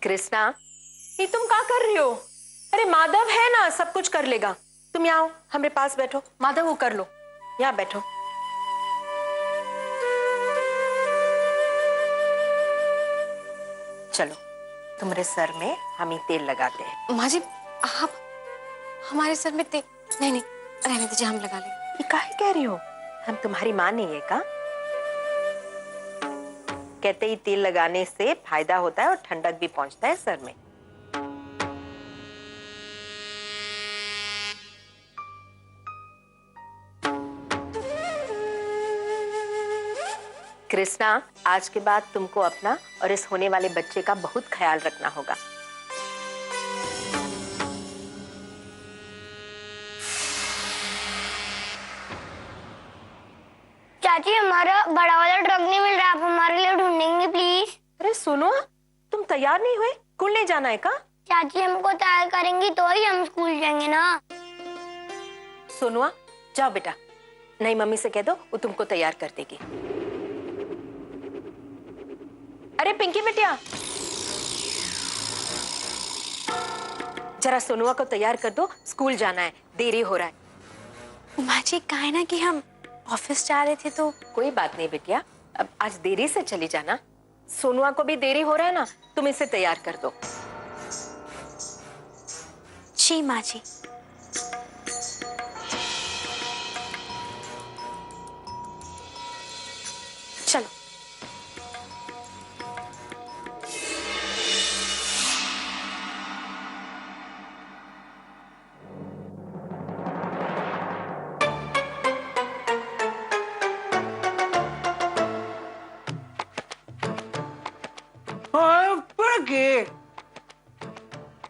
कृष्णा, ये तुम क्या कर रही हो? अरे माधव है ना, सब कुछ कर लेगा। तुम यहाँ आओ, हमारे पास बैठो। माधव वो कर लो, यहाँ बैठो। चलो तुम्हारे सर में हम ही तेल लगाते हैं। माँ जी, आप हमारे सर में तेल? नहीं नहीं, रहने दीजिए, हम लगा लेंगे। ये काहे कह रही हो? हम तुम्हारी माँ नहीं है का? कहते ही तेल लगाने से फायदा होता है और ठंडक भी पहुंचता है सर में। कृष्णा, आज के बाद तुमको अपना और इस होने वाले बच्चे का बहुत ख्याल रखना होगा। चाची, हमारा बड़ा वाला ट्रक नहीं मिल रहा, आप हमारे लिए ढूंढेंगे प्लीज। अरे सुनो, तुम तैयार नहीं हुए? स्कूल नहीं जाना है का? चाची, हमको तैयार करेंगी तो ही हम स्कूल जाएंगे ना। सोनुआ, जाओ बेटा, नहीं मम्मी से कह दो, वो तुमको तैयार कर देगी। अरे पिंकी बिटिया, जरा सोनुआ को तैयार कर दो, स्कूल जाना है, देरी हो रहा है। माँ जी, कहा है ना कि हम ऑफिस जा रहे थे तो। कोई बात नहीं बिटिया, अब आज देरी से चली जाना। सोनुआ को भी देरी हो रहा है ना, तुम इसे तैयार कर दो। जी माँ जी। चलो।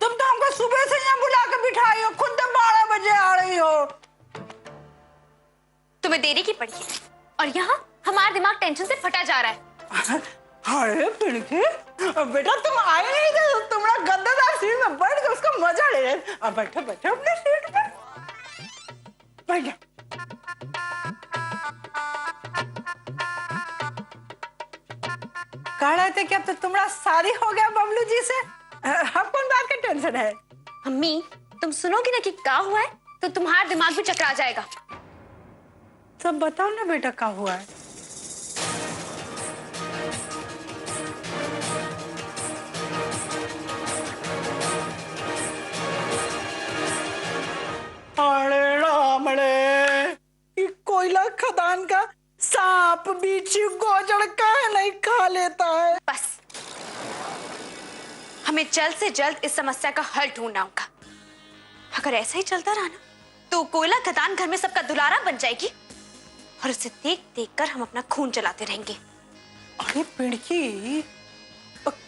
तुम तो हमको सुबह से यहाँ बुला के बिठाई हो, खुद तो 12 बजे आ रही हो। तुम्हें देरी की पड़ी है और यहाँ हमारा दिमाग टेंशन से फटा जा रहा है। अरे पिड़की, बेटा तुम आए नहीं थे, तुम्हारा गद्देदार सीट में बैठ के उसका मजा ले रहे। अब बैठो बैठो अपने सीट पे, बैठ जाओ। कह रहे थे कि अब तो तुम्हारा शादी हो गया बबलू जी से, हम कौन बात की टेंशन है? मम्मी, तुम सुनोगी ना कि क्या हुआ है तो तुम्हारा दिमाग भी चकरा जाएगा। सब बताओ ना बेटा, क्या हुआ है? अरे राम रे, ये कोयला खदान का सांप बिच्छू गोजड़ का नहीं खा लेता है। बस, हमें जल्द से जल्द इस समस्या का हल ढूंढना होगा। अगर ऐसा ही चलता रहा ना तो कोयला खदान घर में सबका दुलारा बन जाएगी और उसे देख देख कर हम अपना खून चलाते रहेंगे। अरे पिड़की,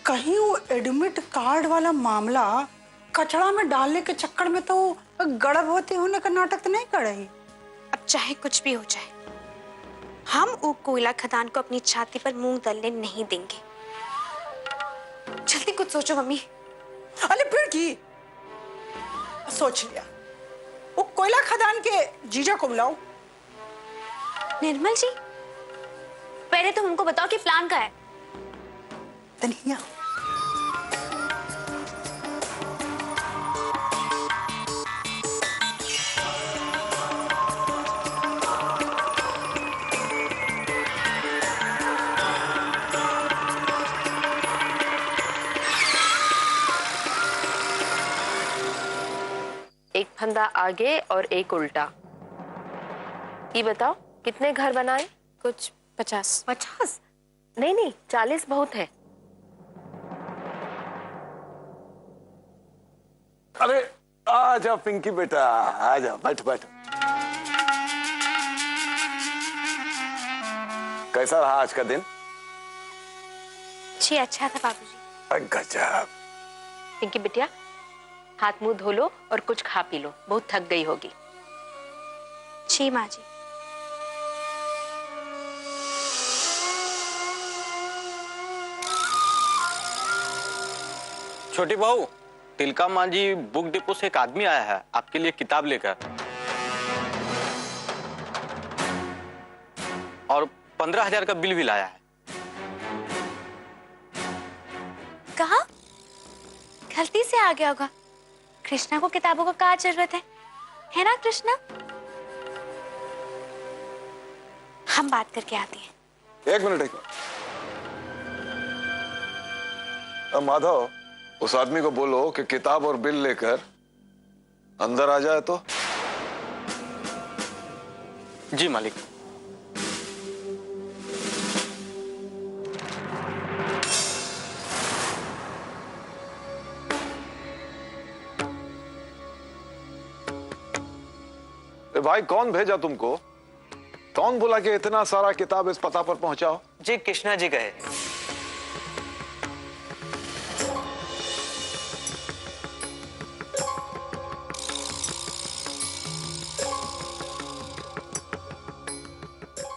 कहीं वो एडमिट कार्ड वाला मामला कचड़ा में डालने के चक्कर में तो गर्भवती होने का नाटक तो नहीं कर रही? अब चाहे कुछ भी हो जाए, हम वो कोयला खदान को अपनी छाती पर मूंग दलने नहीं देंगे। जल्दी कुछ सोचो मम्मी। अरे पिड़की, सोच लिया, वो कोयला खदान के जीजा को बुलाओ। निर्मल जी, पहले तुम हमको बताओ कि प्लान क्या है। धनिया, एक फंदा आगे और एक उल्टा। ये बताओ कितने घर बनाए? कुछ 50। 50? नहीं नहीं, 40 बहुत है। अरे आ जाओ पिंकी बेटा, आ जाओ, बैठ बैठ। कैसा रहा आज का दिन? जी अच्छा था बाबूजी। गजब। पिंकी बिटिया, हाथ मुंह धो लो और कुछ खा पी लो, बहुत थक गई होगी। जी माँ जी। छोटी बहू, तिलका माँ जी बुक डिपो से एक आदमी आया है आपके लिए किताब लेकर, और 15,000 का बिल भी लाया है। कहा? गलती से आ गया होगा। कृष्णा को किताबों को क्या जरूरत है ना कृष्णा? हम बात करके आते हैं। एक मिनट। अब माधव, उस आदमी को बोलो कि किताब और बिल लेकर अंदर आ जाए तो। जी मालिक। भाई कौन भेजा तुमको? कौन बोला कि इतना सारा किताब इस पता पर पहुंचाओ? जी कृष्णा जी कहे।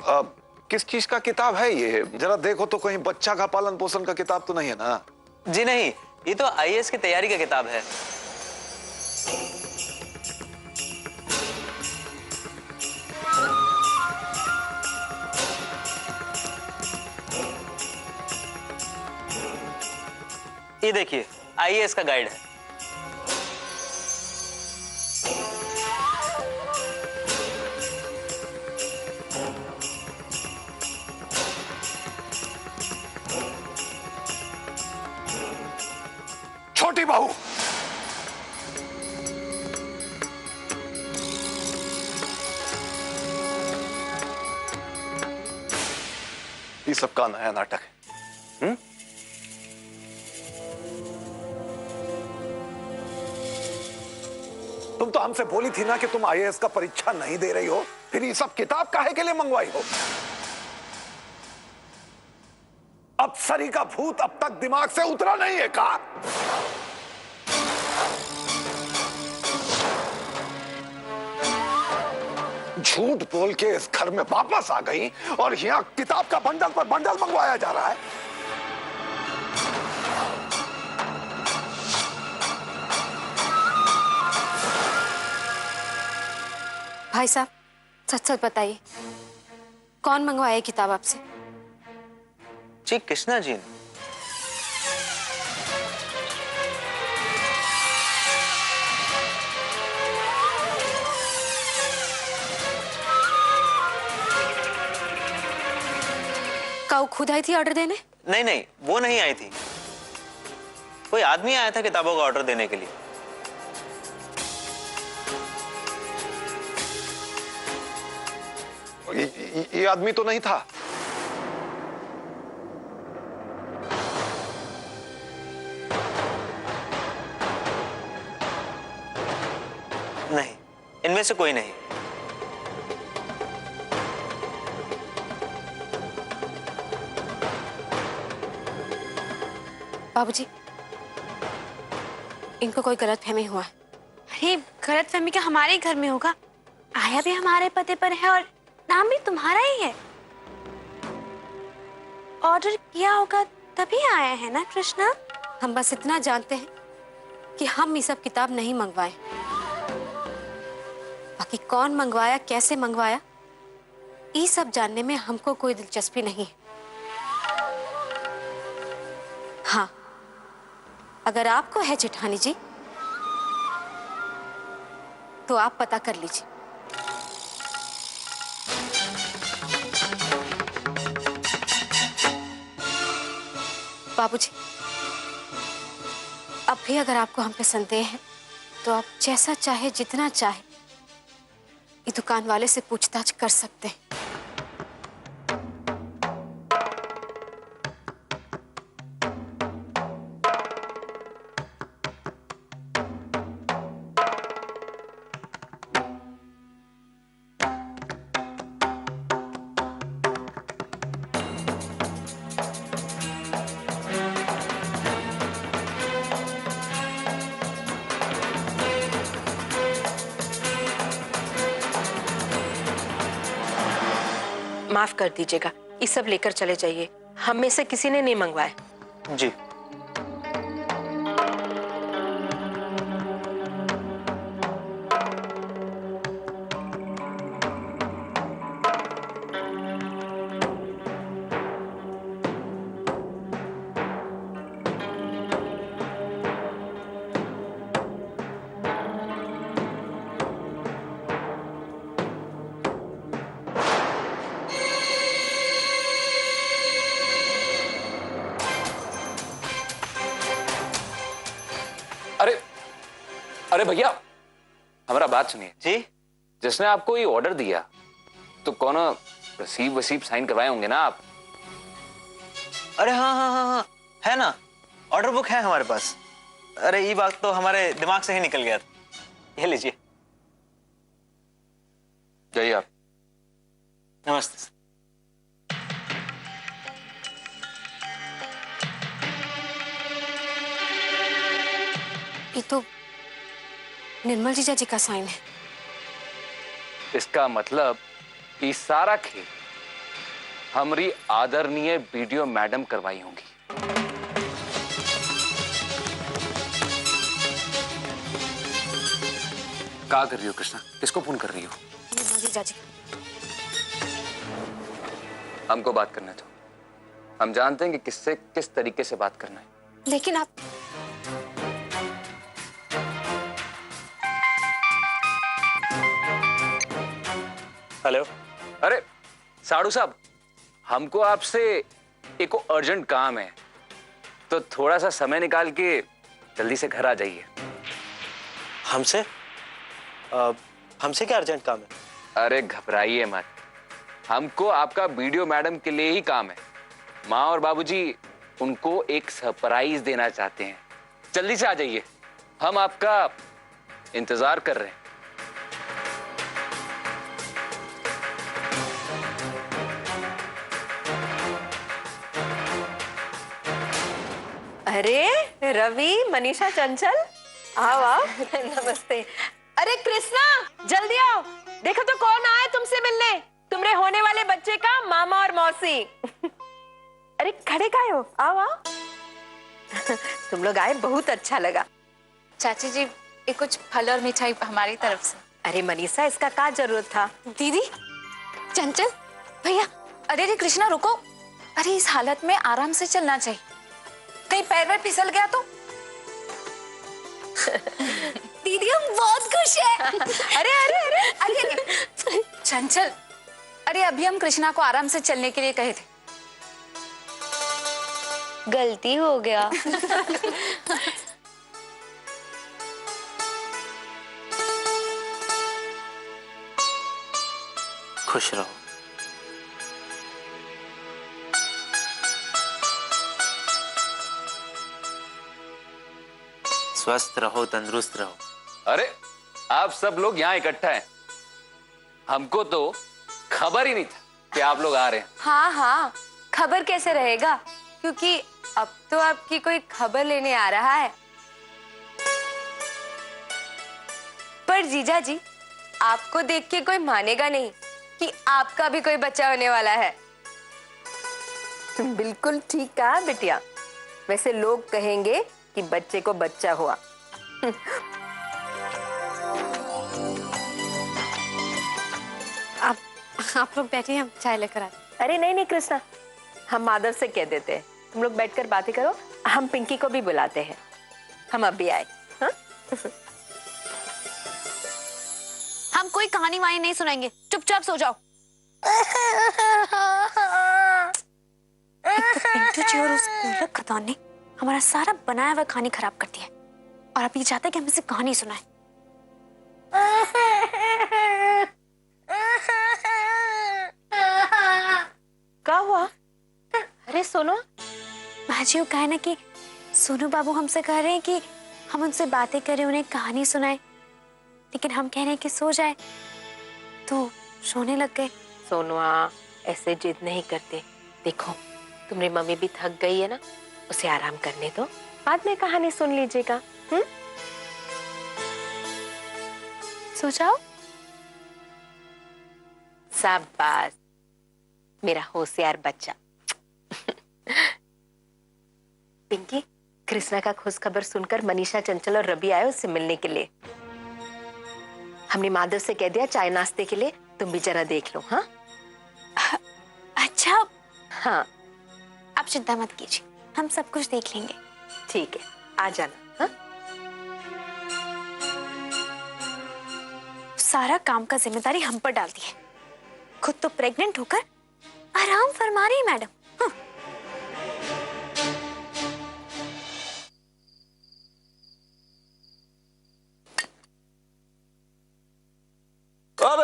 अब किस चीज का किताब है ये? जरा देखो तो, कहीं बच्चा का पालन पोषण का किताब तो नहीं है ना? जी नहीं, ये तो आईएएस की तैयारी का किताब है। ये देखिए, आईएएस का गाइड है। छोटी बहू, ये सबका नया नाटक है। तुम तो हमसे बोली थी ना कि तुम आईएएस का परीक्षा नहीं दे रही हो, फिर ये सब किताब काहे के लिए मंगवाई हो? अप्सरी का भूत अब तक दिमाग से उतरा नहीं है का? झूठ बोल के इस घर में वापस आ गई और यहां किताब का बंडल पर बंडल मंगवाया जा रहा है। भाई साहब, सच सच बताइए, कौन मंगवाया किताब आपसे? जी कृष्णा जी ने। का वो खुद आई थी ऑर्डर देने? नहीं नहीं, वो नहीं आई थी। कोई आदमी आया था किताबों का ऑर्डर देने के लिए। ये आदमी तो नहीं था। नहीं, इनमें से कोई नहीं। बाबूजी, इनको कोई गलतफहमी हुआ है। अरे गलतफहमी क्या हमारे ही घर में होगा? आया भी हमारे पते पर है और नाम भी तुम्हारा ही है। ऑर्डर किया होगा तभी आया है ना कृष्णा? हम बस इतना जानते हैं कि हम ये सब किताब नहीं मंगवाए। बाकी कौन मंगवाया, कैसे मंगवाया, ये सब जानने में हमको कोई दिलचस्पी नहीं है। हाँ, अगर आपको है जेठानी जी, तो आप पता कर लीजिए। बाबूजी, अब भी अगर आपको हम पे संदेह है तो आप जैसा चाहे, जितना चाहे, ये दुकान वाले से पूछताछ कर सकते हैं। माफ कर दीजिएगा, ये सब लेकर चले जाइए। हम में से किसी ने नहीं मंगवाया। जी। अरे भैया, हमारा बात सुनिए जी। जिसने आपको ये ऑर्डर दिया तो कौन रसीब वसीब साइन करवाए होंगे ना आप? अरे हाँ हाँ हाँ हाँ, है ना, ऑर्डर बुक है हमारे पास। अरे ये बात तो हमारे दिमाग से ही निकल गया था। ये लीजिए। जाइए आप। नमस्ते। ये तो निर्मल जीजा जी का साइन है। इसका मतलब ये सारा खेल हमारी आदरणीय वीडियो मैडम करवाई होंगी। क्या कर रही हो कृष्णा? किसको फोन कर रही हो? निर्मल जीजा जी। हमको बात करने दो। हम जानते हैं कि किससे किस तरीके से बात करना है। लेकिन आप हेलो। अरे साड़ू साहब, हमको आपसे एक अर्जेंट काम है, तो थोड़ा सा समय निकाल के जल्दी से घर आ जाइए। हमसे? हमसे क्या अर्जेंट काम है? अरे घबराइए मत, हमको आपका वीडियो मैडम के लिए ही काम है। माँ और बाबूजी उनको एक सरप्राइज देना चाहते हैं। जल्दी से आ जाइए, हम आपका इंतजार कर रहे हैं। अरे रवि, मनीषा, चंचल, आओ आओ। नमस्ते। अरे कृष्णा, जल्दी आओ, देखो तो कौन आया तुमसे मिलने। तुम्हारे होने वाले बच्चे का मामा और मौसी। अरे खड़े काहे हो, आओ आओ। तुम लोग आए, बहुत अच्छा लगा। चाची जी, ये कुछ फल और मिठाई हमारी तरफ से। अरे मनीषा, इसका क्या जरूरत था? दीदी, चंचल, भैया, अरे रे कृष्णा रुको, अरे इस हालत में आराम से चलना चाहिए, कहीं पैर में फिसल गया तो। दीदी हम बहुत खुश हैं। अरे अरे अरे अरे चंचल, अरे अभी हम कृष्णा को आराम से चलने के लिए कहे थे। गलती हो गया। खुश रहो। स्वस्थ रहो, तंदुरुस्त रहो। अरे आप सब लोग यहाँ इकट्ठा हैं, हमको तो खबर ही नहीं था कि आप लोग आ रहे हैं। हाँ हाँ, खबर कैसे रहेगा, क्योंकि अब तो आपकी कोई खबर लेने आ रहा है। पर जीजा जी, आपको देख के कोई मानेगा नहीं कि आपका भी कोई बच्चा होने वाला है। बिल्कुल ठीक कहा बिटिया। वैसे लोग कहेंगे कि बच्चे को बच्चा हुआ। आप लोग बैठिए, हम चाय लेकर आते। अरे नहीं नहीं कृष्णा, हम माधव से कह देते हैं, तुम लोग बैठकर बातें करो। हम पिंकी को भी बुलाते हैं, हम अभी आए। हाँ? हम कोई कहानी वानी नहीं सुनाएंगे, चुपचाप सो जाओ। पिंटू जी और उस गोलक खदान ने हमारा सारा बनाया हुआ कहानी खराब कर दिया है, और अब ये चाहते हैं कि हम इसे कहानी सुनाएं। क्या हुआ? अरे सोनो, भाजी, वो कहे ना कि सोनू बाबू हमसे कह रहे हैं कि हम उनसे बातें करें, उन्हें कहानी सुनाएं, लेकिन हम कह रहे हैं कि सो जाए, तो सोने लग गए। सोनुआ, ऐसे जिद नहीं करते। देखो, तुम्हारी मम्मी भी थक गई है ना, उसे आराम करने दो, बाद में कहानी सुन लीजिएगा। सो जाओ। शाबाश, मेरा होशियार बच्चा। पिंकी, कृष्णा का खुश खबर सुनकर मनीषा, चंचल और रवि आए उससे मिलने के लिए। हमने माधव से कह दिया चाय नाश्ते के लिए, तुम भी जरा देख लो। हाँ अच्छा, हाँ, आप चिंता मत कीजिए, हम सब कुछ देख लेंगे। ठीक है, आ जाना। हाँ? सारा काम का जिम्मेदारी हम पर डाल दी है, खुद तो प्रेग्नेंट होकर आराम फरमा रही मैडम। हाँ।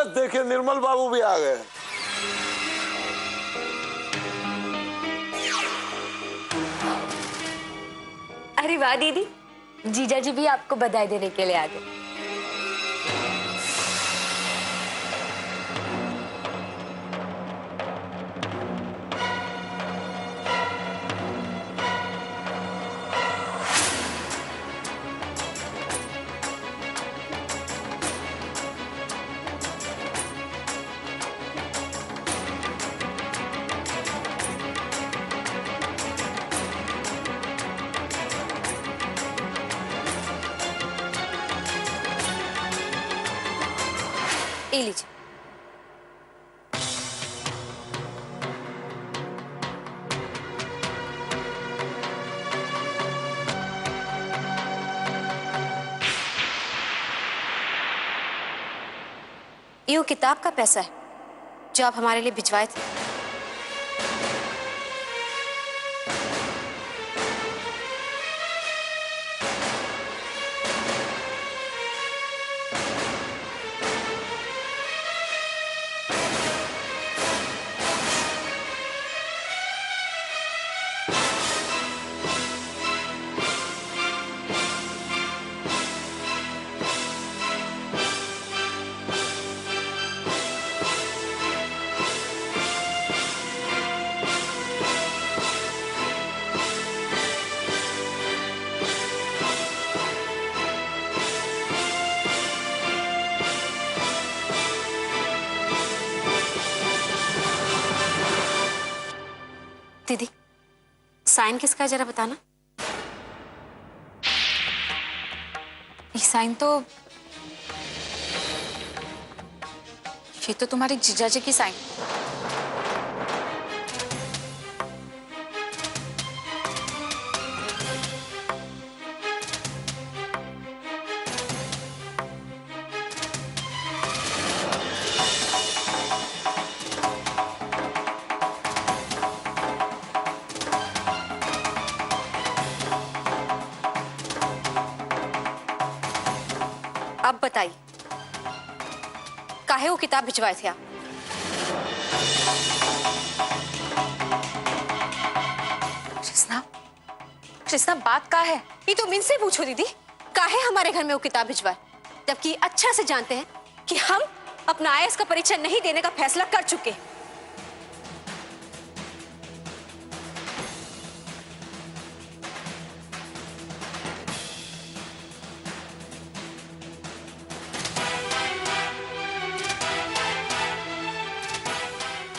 बस देखिए निर्मल बाबू भी आ गए। अरे वाह दीदी, जीजा जी भी आपको बधाई देने के लिए आ गए। ये लीजिए। ये वो किताब का पैसा है जो आप हमारे लिए भिजवाए थे। दीदी, साइन किसका है जरा बताना। ये साइन तो, ये तो तुम्हारे जीजा जी की साइन। अब बताइए, काहे वो किताब भिजवाए थे आप? कृष्णा, कृष्णा बात का है? ये तुम इनसे पूछो दीदी, काहे हमारे घर में वो किताब भिजवाए, जबकि अच्छा से जानते हैं कि हम अपना आयस का परिचय नहीं देने का फैसला कर चुके हैं।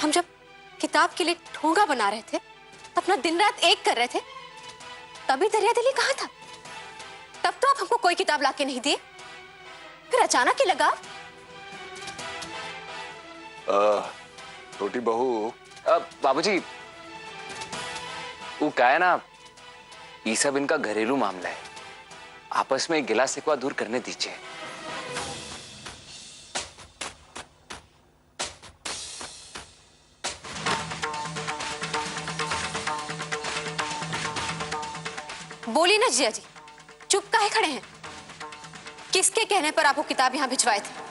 हम जब किताब के लिए ठोंगा बना रहे थे, अपना दिन रात एक कर रहे थे, तभी दरिया दिली कहाँ था? तब तो आप हमको कोई किताब लाके नहीं दिए, फिर अचानक ही लगा। छोटी बहू, बाबूजी, वो क्या है ना, ये सब इनका घरेलू मामला है, आपस में गिला शिकवा दूर करने दीजिए। बोली ना जिया जी, चुप काहे खड़े हैं? किसके कहने पर आपको किताब यहां भिजवाए थे?